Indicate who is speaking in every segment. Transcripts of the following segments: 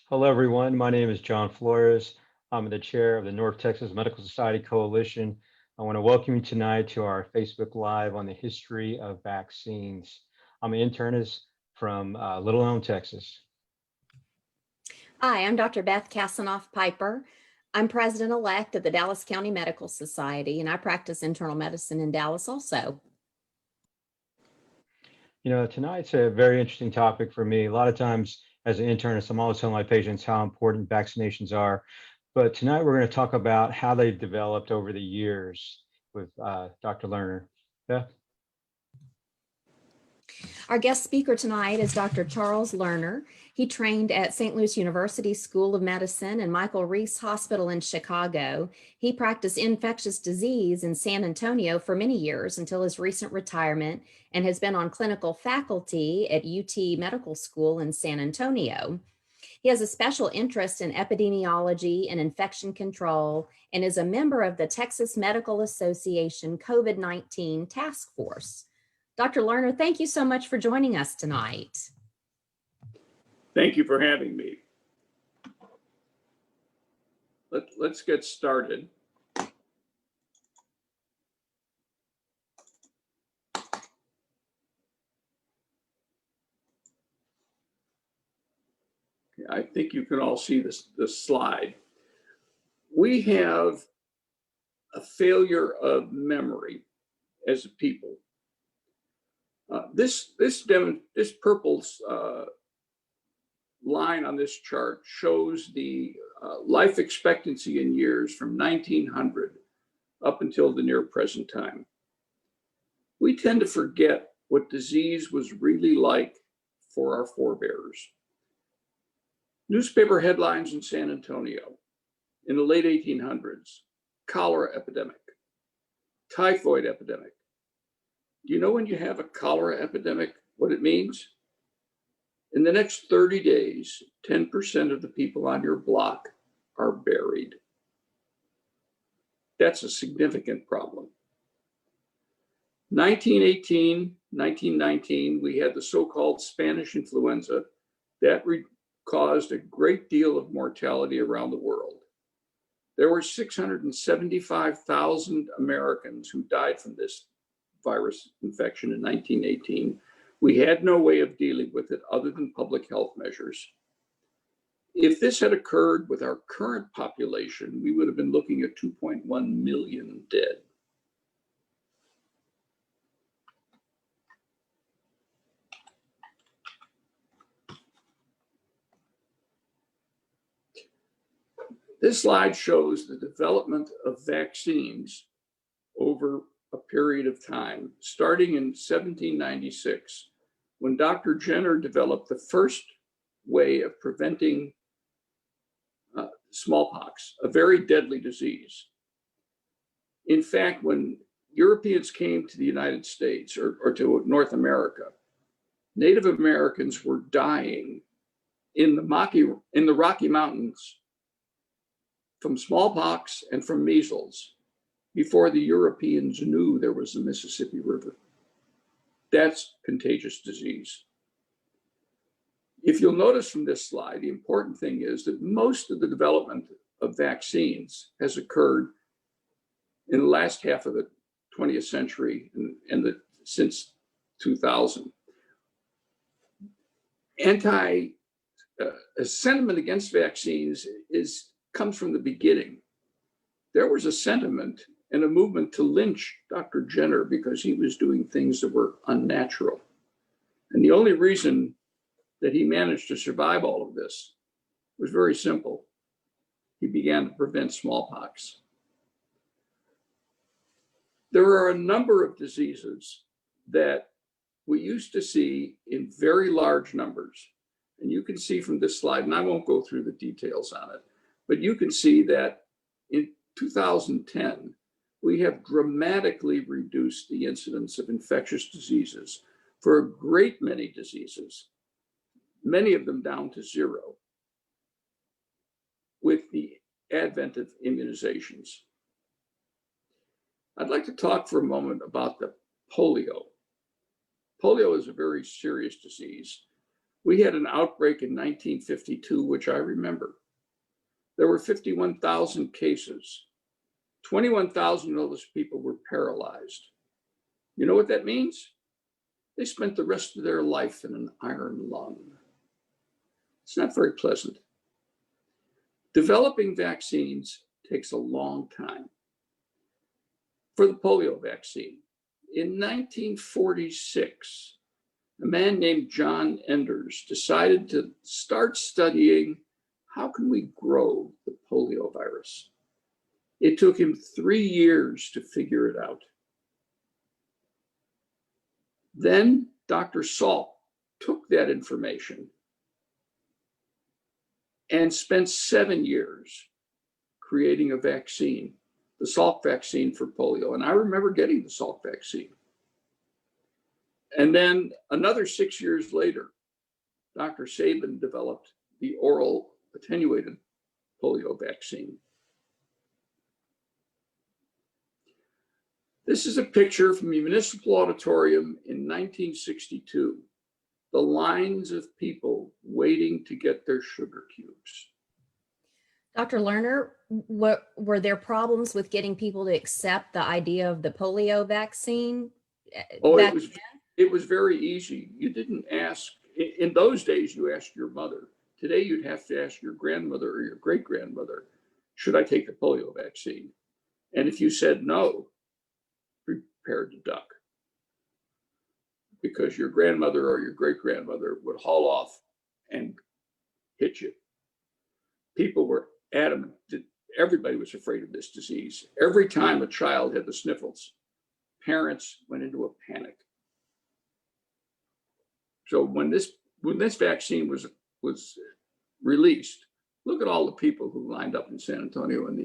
Speaker 1: Hello, everyone. My name is John Flores. I'm the chair of the North Texas Medical Society Coalition. I want to welcome you tonight to our Facebook Live on the history of vaccines. I'm an internist from Little Elm, Texas.
Speaker 2: Hi, I'm Dr. Beth Kasanoff Piper. I'm president-elect of the Dallas County Medical Society, and I practice internal medicine in Dallas also.
Speaker 1: Tonight's a very interesting topic for me. A lot of times as an internist, I'm always telling my patients how important vaccinations are. But tonight we're going to talk about how they've developed over the years with Dr. Lerner. Beth?
Speaker 2: Our guest speaker tonight is Dr. Charles Lerner. He trained at St. Louis University School of Medicine and Michael Reese Hospital in Chicago. He practiced infectious disease in San Antonio for many years until his recent retirement and has been on clinical faculty at UT Medical School in San Antonio. He has a special interest in epidemiology and infection control and is a member of the Texas Medical Association COVID-19 Task Force. Dr. Lerner, thank you so much for joining us tonight.
Speaker 3: Thank you for having me. Let's get started. I think you can all see this slide. We have a failure of memory as a people. This purple line on this chart shows the life expectancy in years from 1900 up until the near present time. We tend to forget what disease was really like for our forebears. Newspaper headlines in San Antonio in the late 1800s: cholera epidemic, typhoid epidemic. Do you know when you have a cholera epidemic, what it means? In the next 30 days, 10% of the people on your block are buried. That's a significant problem. 1918, 1919, we had the so-called Spanish influenza that caused a great deal of mortality around the world. There were 675,000 Americans who died from this virus infection in 1918. We had no way of dealing with it other than public health measures. If this had occurred with our current population, we would have been looking at 2.1 million dead. This slide shows the development of vaccines over a period of time, starting in 1796, when Dr. Jenner developed the first way of preventing smallpox, a very deadly disease. In fact, when Europeans came to the United States or to North America, Native Americans were dying in the Rocky Mountains from smallpox and from measles before the Europeans knew there was the Mississippi River. That's contagious disease. If you'll notice from this slide, the important thing is that most of the development of vaccines has occurred in the last half of the 20th century and since 2000. A sentiment against vaccines comes from the beginning. There was a sentiment and a movement to lynch Dr. Jenner because he was doing things that were unnatural. And the only reason that he managed to survive all of this was very simple. He began to prevent smallpox. There are a number of diseases that we used to see in very large numbers. And you can see from this slide, and I won't go through the details on it, but you can see that in 2010, we have dramatically reduced the incidence of infectious diseases for a great many diseases, many of them down to zero, with the advent of immunizations. I'd like to talk for a moment about the polio. Polio is a very serious disease We had an outbreak in 1952, which I remember. There were 51,000 cases. 21,000 of those people were paralyzed. You know what that means? They spent the rest of their life in an iron lung. It's not very pleasant. Developing vaccines takes a long time. For the polio vaccine, in 1946, a man named John Enders decided to start studying how can we grow the polio virus. It took him 3 years to figure it out. Then Dr. Salk took that information and spent 7 years creating a vaccine, the Salk vaccine for polio. And I remember getting the Salk vaccine. And then another 6 years later, Dr. Sabin developed the oral attenuated polio vaccine. This is a picture from a municipal auditorium in 1962. The lines of people waiting to get their sugar cubes.
Speaker 2: Dr. Lerner, were there problems with getting people to accept the idea of the polio vaccine?
Speaker 3: Oh, it was very easy. You didn't ask, in those days, you asked your mother. Today, you'd have to ask your grandmother or your great-grandmother, should I take the polio vaccine? And if you said no, prepare to duck. Because your grandmother or your great-grandmother would haul off and hit you. People were adamant that everybody was afraid of this disease. Every time a child had the sniffles, parents went into a panic. So when this vaccine was released, look at all the people who lined up in San Antonio in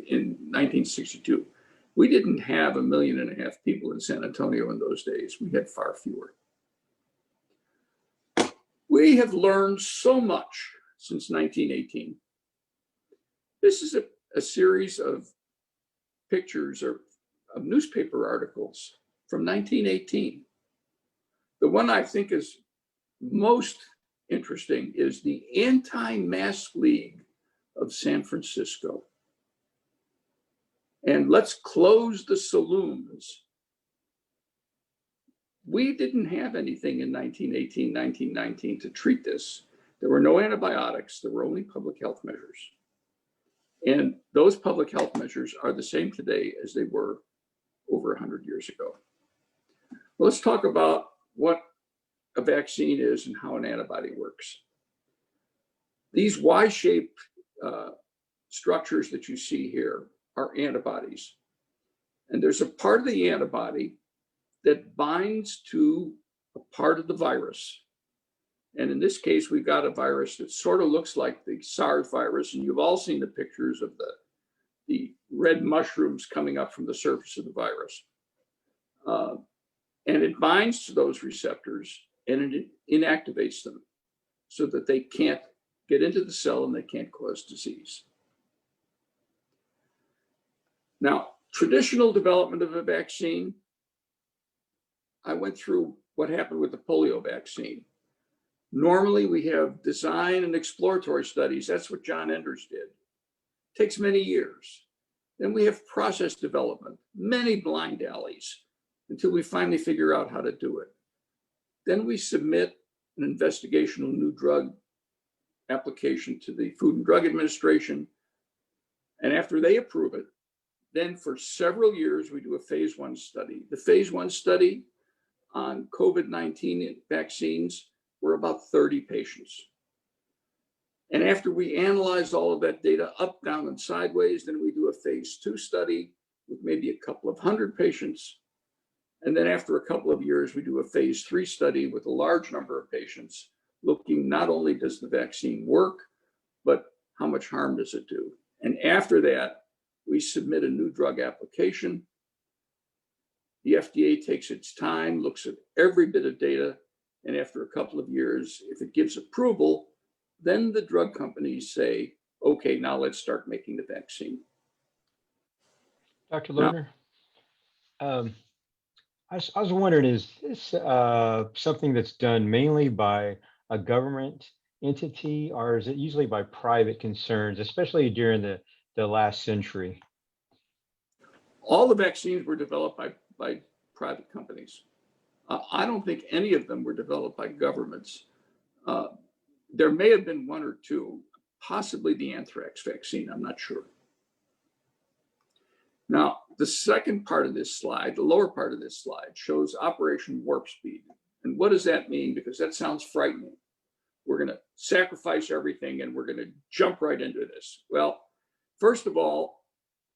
Speaker 3: 1962. We didn't have 1.5 million people in San Antonio in those days. We had far fewer. We have learned so much since 1918. This is a series of pictures of newspaper articles from 1918. The one I think is most interesting is the Anti-Mask League of San Francisco. And let's close the saloons. We didn't have anything in 1918, 1919 to treat this. There were no antibiotics. There were only public health measures. And those public health measures are the same today as they were over 100 years ago. Let's talk about what a vaccine is and how an antibody works. These Y-shaped structures that you see here are antibodies. And there's a part of the antibody that binds to a part of the virus. And in this case, we've got a virus that sort of looks like the SARS virus. And you've all seen the pictures of the red mushrooms coming up from the surface of the virus. And it binds to those receptors and it inactivates them so that they can't get into the cell and they can't cause disease. Now, traditional development of a vaccine, I went through what happened with the polio vaccine. Normally, we have design and exploratory studies. That's what John Enders did. It takes many years. Then we have process development, many blind alleys, until we finally figure out how to do it. Then we submit an investigational new drug application to the Food and Drug Administration. And after they approve it, then for several years, we do a phase 1 study. The phase 1 study on COVID-19 vaccines were about 30 patients. And after we analyze all of that data up, down, and sideways, then we do a phase 2 study with maybe a couple of 100 patients. And then after a couple of years, we do a phase 3 study with a large number of patients, looking not only does the vaccine work, but how much harm does it do? And after that, we submit a new drug application. The FDA takes its time, looks at every bit of data, and after a couple of years, if it gives approval, then the drug companies say, okay, now let's start making the vaccine.
Speaker 1: Dr. Lerner, I was wondering, is this something that's done mainly by a government entity, or is it usually by private concerns, especially during the last century?
Speaker 3: All the vaccines were developed by private companies. I don't think any of them were developed by governments. Uh, there may have been one or two, possibly the anthrax vaccine, I'm not sure. Now, the second part of this slide, the lower part of this slide, shows Operation Warp Speed. And what does that mean? Because that sounds frightening. We're going to sacrifice everything and we're going to jump right into this. Well, first of all,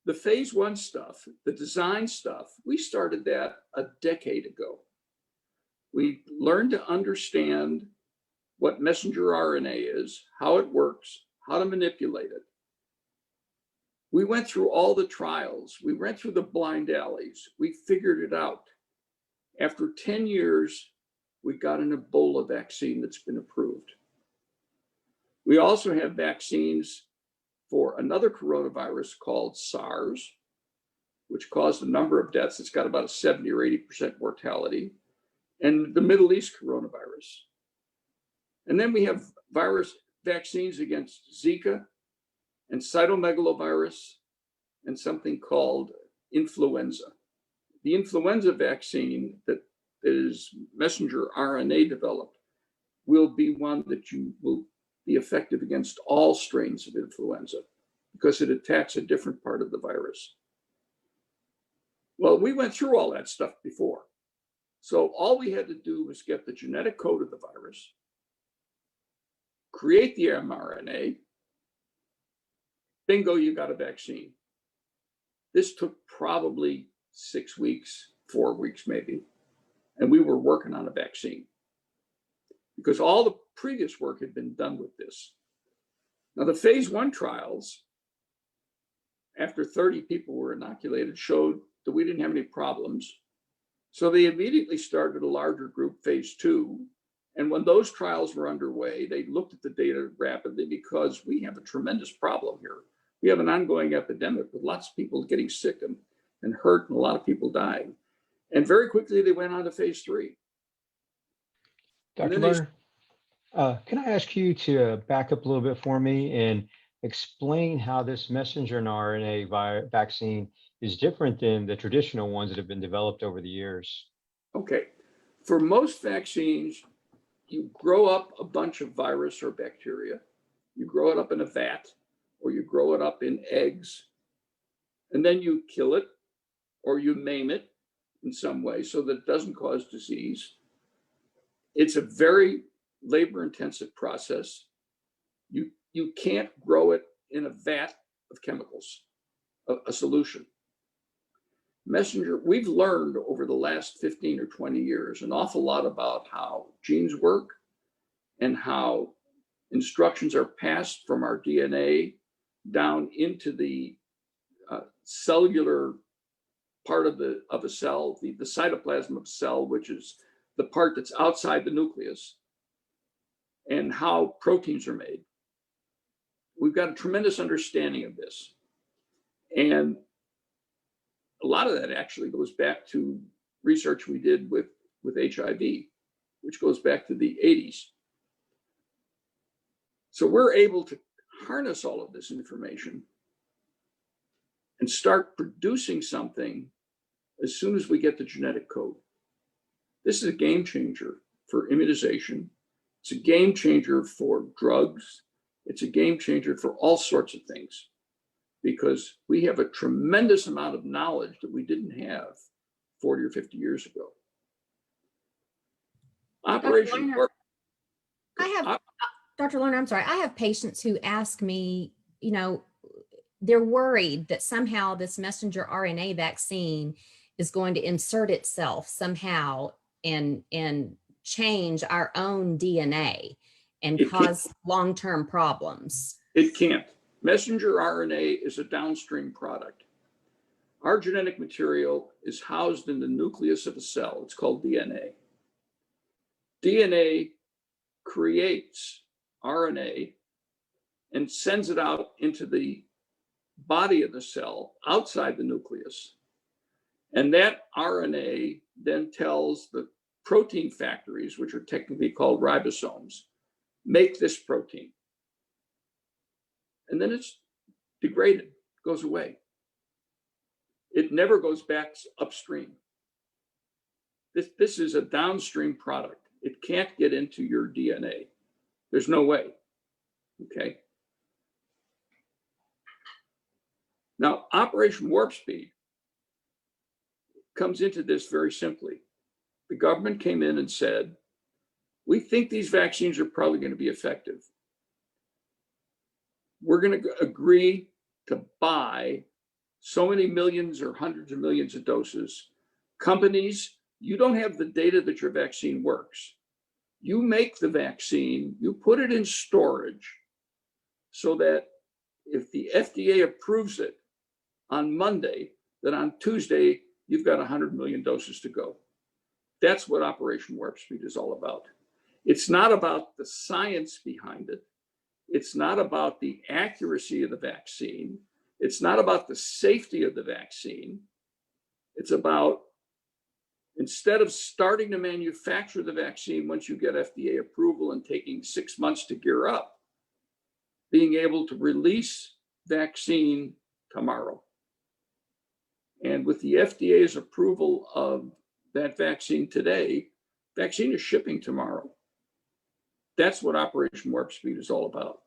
Speaker 3: the phase 1 stuff, the design stuff, we started that a decade ago. We learned to understand what messenger RNA is, how it works, how to manipulate it. We went through all the trials. We went through the blind alleys. We figured it out. After 10 years, we got an Ebola vaccine that's been approved. We also have vaccines for another coronavirus called SARS, which caused a number of deaths. It's got about a 70 or 80% mortality, and the Middle East coronavirus. And then we have virus vaccines against Zika and cytomegalovirus and something called influenza. The influenza vaccine that is messenger RNA developed will be one that you will be effective against all strains of influenza because it attacks a different part of the virus. Well, we went through all that stuff before. So all we had to do was get the genetic code of the virus, create the mRNA, bingo, you got a vaccine. This took probably 6 weeks, 4 weeks maybe, and we were working on a vaccine because all the previous work had been done with this. Now, the phase 1 trials, after 30 people were inoculated, showed that we didn't have any problems. So they immediately started a larger group, phase 2. And when those trials were underway, they looked at the data rapidly because we have a tremendous problem here. We have an ongoing epidemic with lots of people getting sick and hurt and a lot of people dying. And very quickly, they went on to phase 3.
Speaker 1: Dr. Lerner, can I ask you to back up a little bit for me and explain how this messenger RNA vaccine is different than the traditional ones that have been developed over the years?
Speaker 3: Okay. For most vaccines, you grow up a bunch of virus or bacteria. You grow it up in a vat, or you grow it up in eggs, and then you kill it, or you maim it in some way so that it doesn't cause disease. It's a very labor-intensive process. You can't grow it in a vat of chemicals, a solution. Messenger, we've learned over the last 15 or 20 years an awful lot about how genes work and how instructions are passed from our DNA down into the cellular part of a cell, the cytoplasm of a cell, which is the part that's outside the nucleus, and how proteins are made. We've got a tremendous understanding of this. And a lot of that actually goes back to research we did with HIV, which goes back to the 80s. So we're able to harness all of this information and start producing something as soon as we get the genetic code. This is a game changer for immunization. It's a game changer for drugs. It's a game changer for all sorts of things, because we have a tremendous amount of knowledge that we didn't have 40 or 50 years ago. Operation Warp.
Speaker 2: Dr. Lerner, I'm sorry. I have patients who ask me, they're worried that somehow this messenger RNA vaccine is going to insert itself somehow and change our own DNA and cause long-term problems.
Speaker 3: It can't. Messenger RNA is a downstream product. Our genetic material is housed in the nucleus of a cell. It's called DNA. DNA creates RNA and sends it out into the body of the cell outside the nucleus. And that RNA then tells the protein factories, which are technically called ribosomes, make this protein. And then it's degraded, goes away. It never goes back upstream. This is a downstream product. It can't get into your DNA. There's no way. Okay. Now, Operation Warp Speed comes into this very simply. The government came in and said, we think these vaccines are probably going to be effective. We're going to agree to buy so many millions or hundreds of millions of doses. Companies, you don't have the data that your vaccine works. You make the vaccine, you put it in storage so that if the FDA approves it on Monday, that on Tuesday, you've got 100 million doses to go. That's what Operation Warp Speed is all about. It's not about the science behind it. It's not about the accuracy of the vaccine. It's not about the safety of the vaccine. It's about, instead of starting to manufacture the vaccine once you get FDA approval and taking 6 months to gear up, being able to release vaccine tomorrow. And with the FDA's approval of that vaccine today, vaccine is shipping tomorrow. That's what Operation Warp Speed is all about.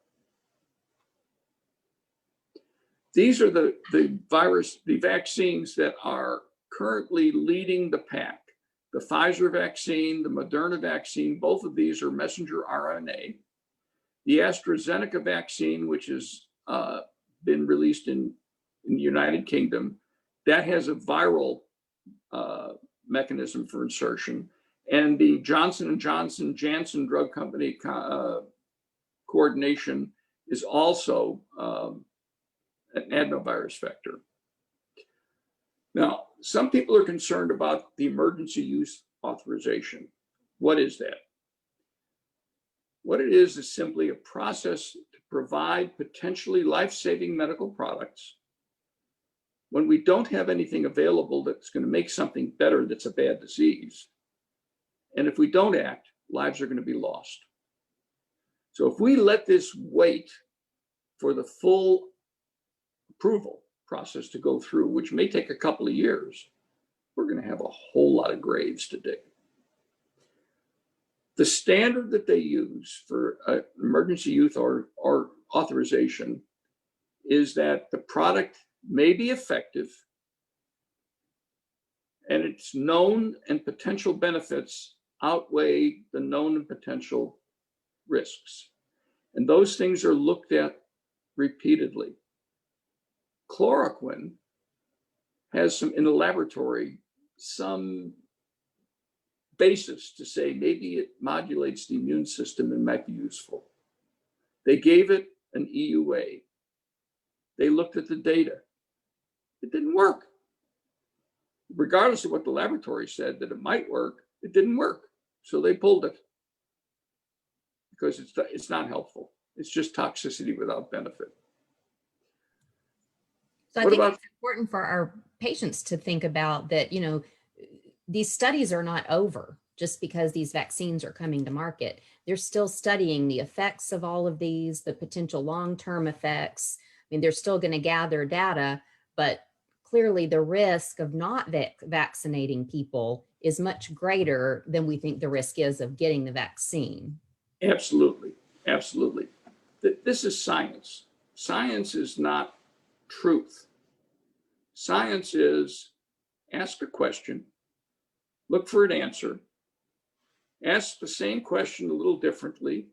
Speaker 3: These are the vaccines that are currently leading the pack. The Pfizer vaccine, the Moderna vaccine, both of these are messenger RNA. The AstraZeneca vaccine, which has been released in the United Kingdom, that has a viral mechanism for insertion. And the Johnson & Johnson Janssen Drug Company coordination is also an adenovirus vector. Now, some people are concerned about the emergency use authorization. What is that? What it is simply a process to provide potentially life-saving medical products when we don't have anything available that's going to make something better that's a bad disease. And if we don't act, lives are going to be lost. So if we let this wait for the full approval process to go through, which may take a couple of years, we're going to have a whole lot of graves to dig. The standard that they use for emergency use or authorization is that the product may be effective and its known and potential benefits outweigh the known and potential risks. And those things are looked at repeatedly. Chloroquine has some, in the laboratory, some basis to say maybe it modulates the immune system and might be useful. They gave it an EUA. They looked at the data. It didn't work. Regardless of what the laboratory said that it might work, it didn't work. So they pulled it because it's not helpful. It's just toxicity without benefit.
Speaker 2: So I think it's important for our patients to think about that, you know, these studies are not over just because these vaccines are coming to market. They're still studying the effects of all of these, the potential long-term effects. I mean, they're still going to gather data, but clearly the risk of not vaccinating people is much greater than we think the risk is of getting the vaccine.
Speaker 3: Absolutely, absolutely. This is science. Science is not truth. Science is ask a question, look for an answer, ask the same question a little differently,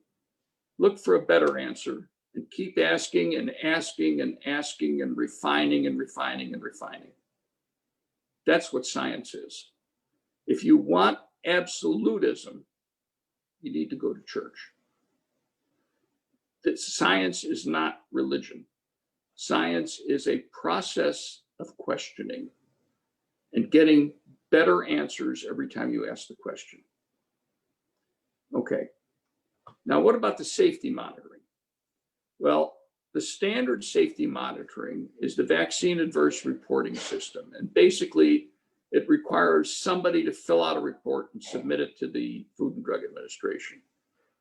Speaker 3: look for a better answer, and keep asking and asking and asking and refining and refining and refining. That's what science is. If you want absolutism, you need to go to church. That science is not religion. Science is a process of questioning and getting better answers every time you ask the question. Okay, now what about the safety monitoring? Well, the standard safety monitoring is the vaccine adverse reporting system. And basically, it requires somebody to fill out a report and submit it to the Food and Drug Administration.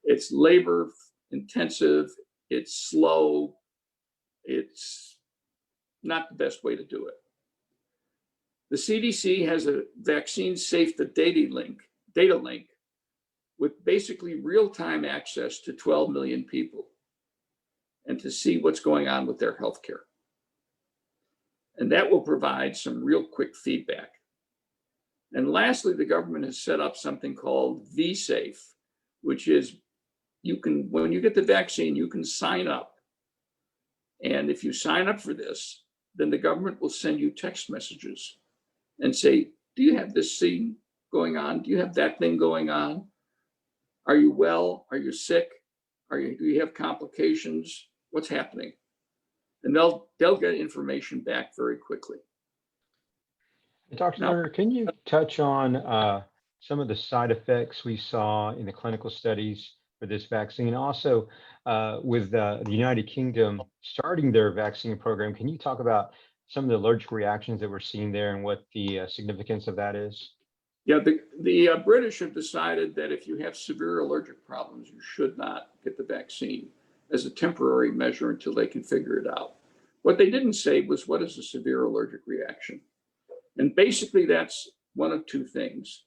Speaker 3: It's labor intensive, it's slow, it's not the best way to do it. The CDC has a vaccine safety data link with basically real-time access to 12 million people and to see what's going on with their healthcare. And that will provide some real quick feedback. And lastly, the government has set up something called vSafe, which is when you get the vaccine, you can sign up. And if you sign up for this, then the government will send you text messages and say, do you have this thing going on? Do you have that thing going on? Are you well? Are you sick? Do you have complications? What's happening? And they'll get information back very quickly.
Speaker 1: Dr. Lerner, can you touch on some of the side effects we saw in the clinical studies for this vaccine? Also, with the United Kingdom starting their vaccine program, can you talk about some of the allergic reactions that we're seeing there and what the significance of that is?
Speaker 3: Yeah, the British have decided that if you have severe allergic problems, you should not get the vaccine as a temporary measure until they can figure it out. What they didn't say was, what is a severe allergic reaction? And basically, that's one of two things.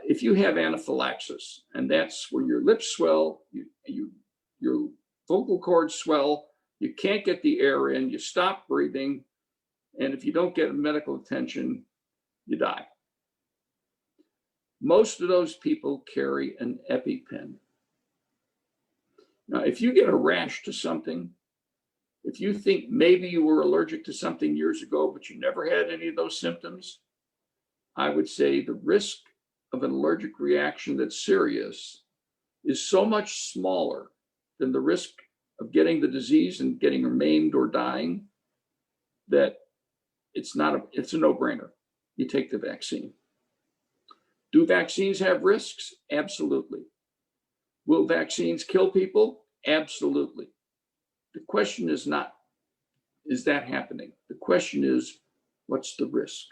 Speaker 3: If you have anaphylaxis, and that's where your lips swell, your vocal cords swell, you can't get the air in, you stop breathing, and if you don't get medical attention, you die. Most of those people carry an EpiPen. Now, if you get a rash to something, if you think maybe you were allergic to something years ago, but you never had any of those symptoms, I would say the risk of an allergic reaction that's serious is so much smaller than the risk of getting the disease and getting maimed or dying that it's a no-brainer. You take the vaccine. Do vaccines have risks? Absolutely. Will vaccines kill people? Absolutely. The question is not, is that happening? The question is, what's the risk?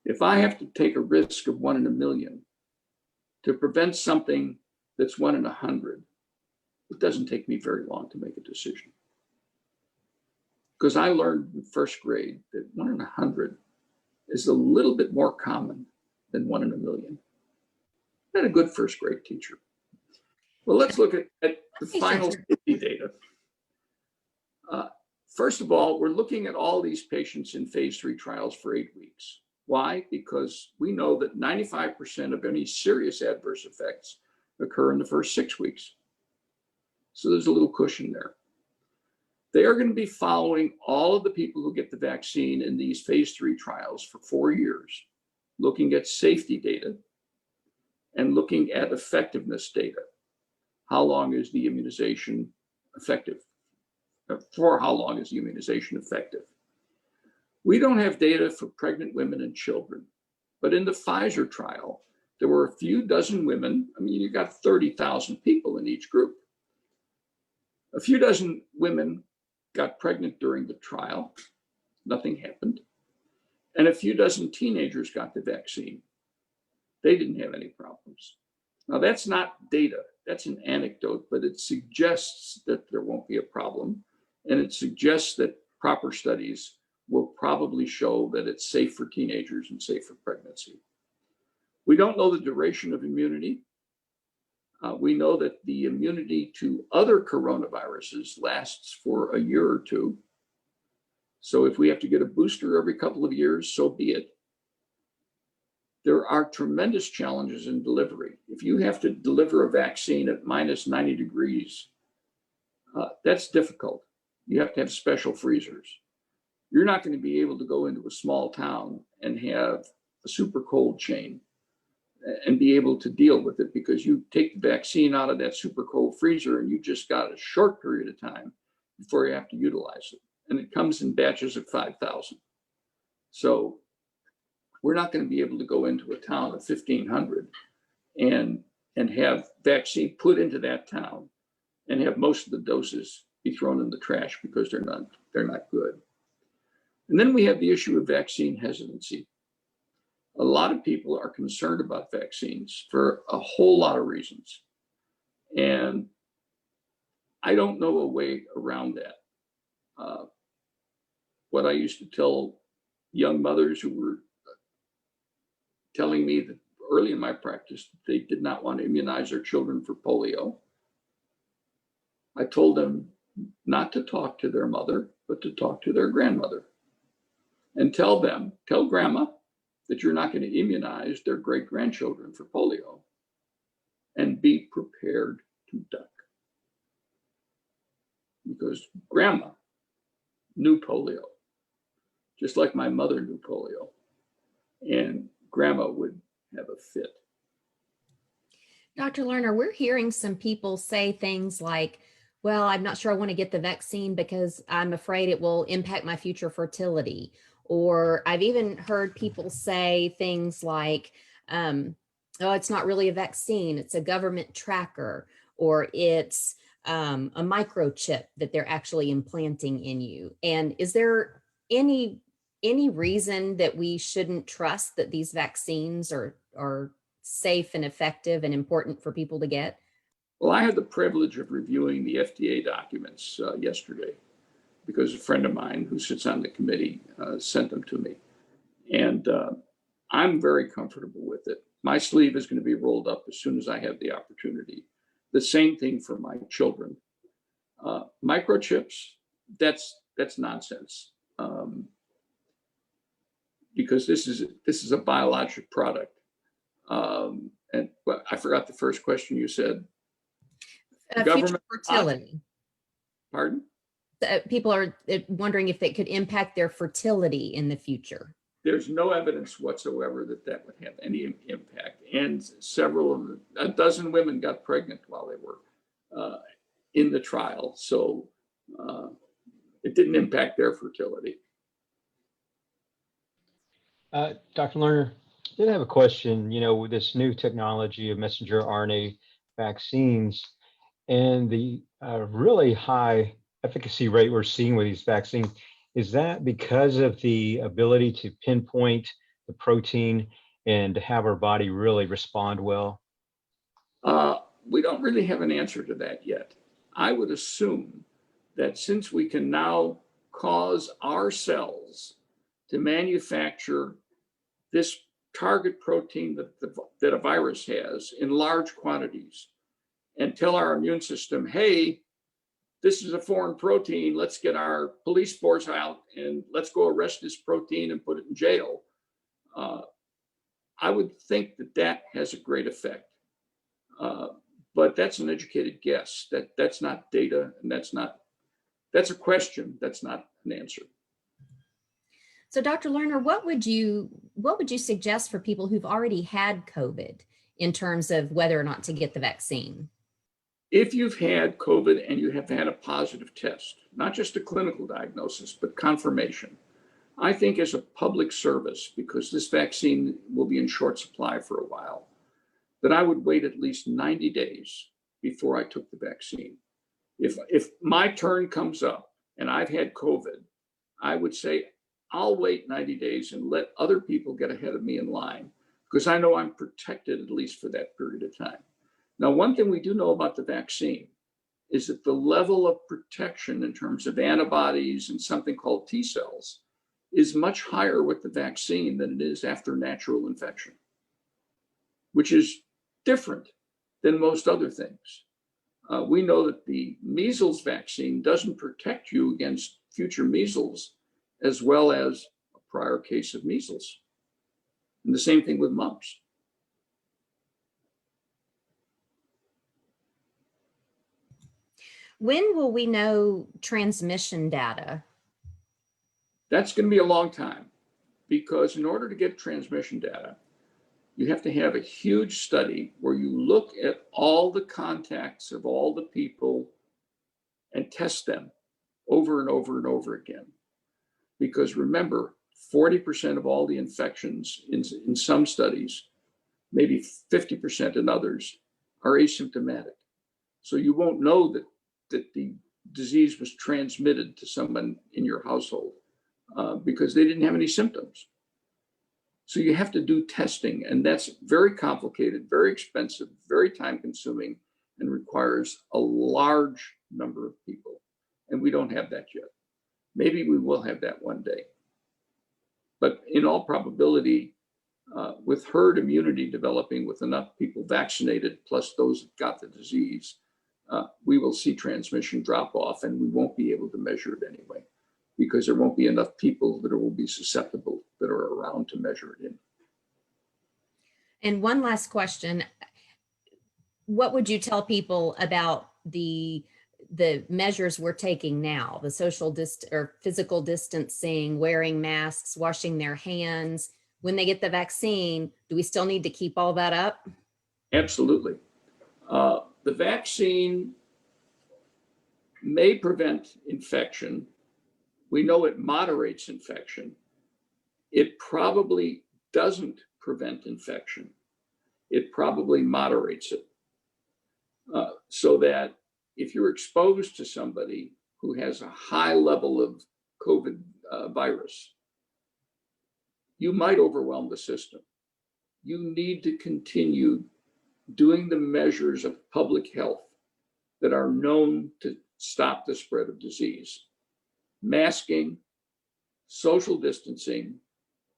Speaker 3: If I have to take a risk of 1 in a million to prevent something that's 1 in 100, it doesn't take me very long to make a decision. Because I learned in first grade that 1 in 100 is a little bit more common than 1 in a million. I had a good first grade teacher. Well, let's look at the final safety data. First of all, we're looking at all these patients in phase 3 trials for 8 weeks. Why? Because we know that 95% of any serious adverse effects occur in the first 6 weeks. So there's a little cushion there. They are going to be following all of the people who get the vaccine in these phase 3 trials for 4 years, looking at safety data and looking at effectiveness data. How long is the immunization effective? For how long is the immunization effective? We don't have data for pregnant women and children, but in the Pfizer trial, there were a few dozen women. I mean, you got 30,000 people in each group. A few dozen women got pregnant during the trial. Nothing happened. And a few dozen teenagers got the vaccine. They didn't have any problems. Now, that's not data. That's an anecdote, but it suggests that there won't be a problem. And it suggests that proper studies will probably show that it's safe for teenagers and safe for pregnancy. We don't know the duration of immunity. We know that the immunity to other coronaviruses lasts for a year or two. So if we have to get a booster every couple of years, so be it. There are tremendous challenges in delivery. If you have to deliver a vaccine at minus 90 degrees, that's difficult. You have to have special freezers. You're not going to be able to go into a small town and have a super cold chain and be able to deal with it, because you take the vaccine out of that super cold freezer and you just got a short period of time before you have to utilize it. And it comes in batches of 5,000. So we're not going to be able to go into a town of 1,500 and have vaccine put into that town and have most of the doses be thrown in the trash because they're not good. And then we have the issue of vaccine hesitancy. A lot of people are concerned about vaccines for a whole lot of reasons. And I don't know a way around that. What I used to tell young mothers who were telling me that early in my practice, they did not want to immunize their children for polio. I told them not to talk to their mother, but to talk to their grandmother and tell grandma that you're not going to immunize their great grandchildren for polio, and be prepared to duck. Because grandma knew polio, just like my mother knew polio, and grandma would have a fit.
Speaker 2: Dr. Lerner, we're hearing some people say things like, well, I'm not sure I want to get the vaccine because I'm afraid it will impact my future fertility. Or I've even heard people say things like, oh, it's not really a vaccine, it's a government tracker, or it's a microchip that they're actually implanting in you. And is there any reason that we shouldn't trust that these vaccines are safe and effective and important for people to get?
Speaker 3: Well, I had the privilege of reviewing the FDA documents yesterday because a friend of mine who sits on the committee sent them to me. And I'm very comfortable with it. My sleeve is going to be rolled up as soon as I have the opportunity. The same thing for my children. Microchips, that's nonsense. Because this is a biologic product. And well, I forgot the first question you said.
Speaker 2: Future fertility.
Speaker 3: Pardon?
Speaker 2: People are wondering if it could impact their fertility in the future.
Speaker 3: There's no evidence whatsoever that would have any impact. And a dozen women got pregnant while they were in the trial. So it didn't impact their fertility.
Speaker 1: Dr. Lerner, I did have a question, with this new technology of messenger RNA vaccines and the really high efficacy rate we're seeing with these vaccines, is that because of the ability to pinpoint the protein and to have our body really respond well?
Speaker 3: We don't really have an answer to that yet. I would assume that since we can now cause our cells to manufacture this target protein that a virus has in large quantities and tell our immune system, hey, this is a foreign protein, let's get our police force out and let's go arrest this protein and put it in jail. I would think that has a great effect. But that's an educated guess. That's not data, and that's a question, that's not an answer.
Speaker 2: So Dr. Lerner, what would you suggest for people who've already had COVID in terms of whether or not to get the vaccine?
Speaker 3: If you've had COVID and you have had a positive test, not just a clinical diagnosis, but confirmation, I think as a public service, because this vaccine will be in short supply for a while, that I would wait at least 90 days before I took the vaccine. If my turn comes up and I've had COVID, I would say, I'll wait 90 days and let other people get ahead of me in line, because I know I'm protected at least for that period of time. Now, one thing we do know about the vaccine is that the level of protection in terms of antibodies and something called T cells is much higher with the vaccine than it is after natural infection, which is different than most other things. We know that the measles vaccine doesn't protect you against future measles as well as a prior case of measles. And the same thing with mumps.
Speaker 2: When will we know transmission data?
Speaker 3: That's going to be a long time, because in order to get transmission data, you have to have a huge study where you look at all the contacts of all the people and test them over and over and over again. Because remember, 40% of all the infections in some studies, maybe 50% in others, are asymptomatic. So you won't know that the disease was transmitted to someone in your household because they didn't have any symptoms. So you have to do testing, and that's very complicated, very expensive, very time consuming, and requires a large number of people. And we don't have that yet. Maybe we will have that one day. But in all probability, with herd immunity developing with enough people vaccinated, plus those that got the disease, we will see transmission drop off, and we won't be able to measure it anyway, because there won't be enough people that will be susceptible that are around to measure it in.
Speaker 2: And one last question. What would you tell people about the measures we're taking now, the social or physical distancing, wearing masks, washing their hands? When they get the vaccine, do we still need to keep all that up?
Speaker 3: Absolutely. The vaccine may prevent infection. We know it moderates infection. It probably doesn't prevent infection. It probably moderates it. So that if you're exposed to somebody who has a high level of COVID virus, you might overwhelm the system. You need to continue doing the measures of public health that are known to stop the spread of disease. Masking, social distancing,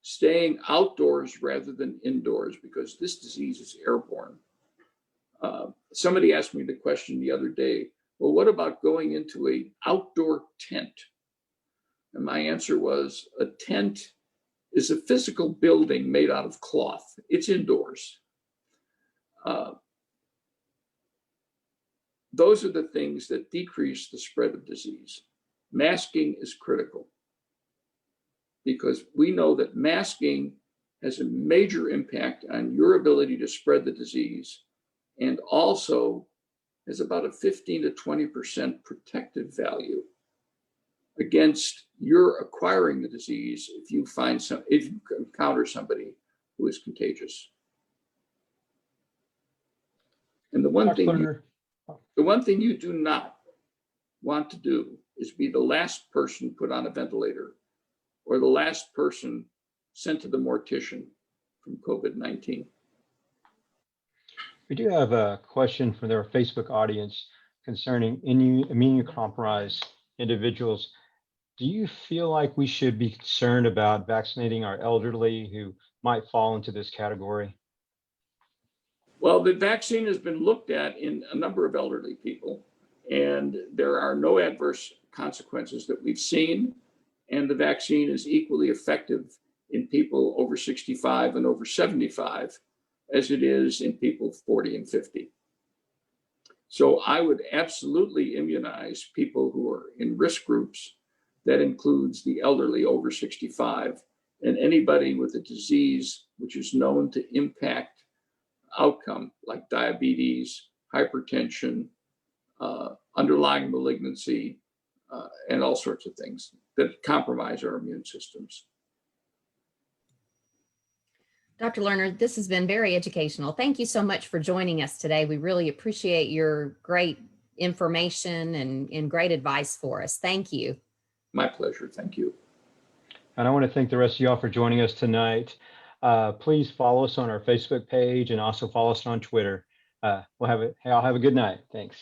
Speaker 3: staying outdoors rather than indoors, because this disease is airborne. Somebody asked me the question the other day, well, what about going into an outdoor tent? And my answer was, a tent is a physical building made out of cloth. It's indoors. Those are the things that decrease the spread of disease. Masking is critical, because we know that masking has a major impact on your ability to spread the disease, and also has about a 15 to 20% protective value against your acquiring the disease if you encounter somebody who is contagious. And the one thing you do not want to do is be the last person put on a ventilator or the last person sent to the mortician from COVID-19.
Speaker 1: We do have a question from their Facebook audience concerning immunocompromised individuals. Do you feel like we should be concerned about vaccinating our elderly who might fall into this category?
Speaker 3: Well, the vaccine has been looked at in a number of elderly people, and there are no adverse consequences that we've seen. And the vaccine is equally effective in people over 65 and over 75 as it is in people 40 and 50. So I would absolutely immunize people who are in risk groups. That includes the elderly over 65 and anybody with a disease which is known to impact outcome, like diabetes, hypertension, underlying malignancy, and all sorts of things that compromise our immune systems.
Speaker 2: Dr. Lerner, this has been very educational. Thank you so much for joining us today. We really appreciate your great information and great advice for us. Thank you.
Speaker 3: My pleasure. Thank you.
Speaker 1: And I want to thank the rest of y'all for joining us tonight. Please follow us on our Facebook page and also follow us on Twitter. Y'all have a good night. Thanks.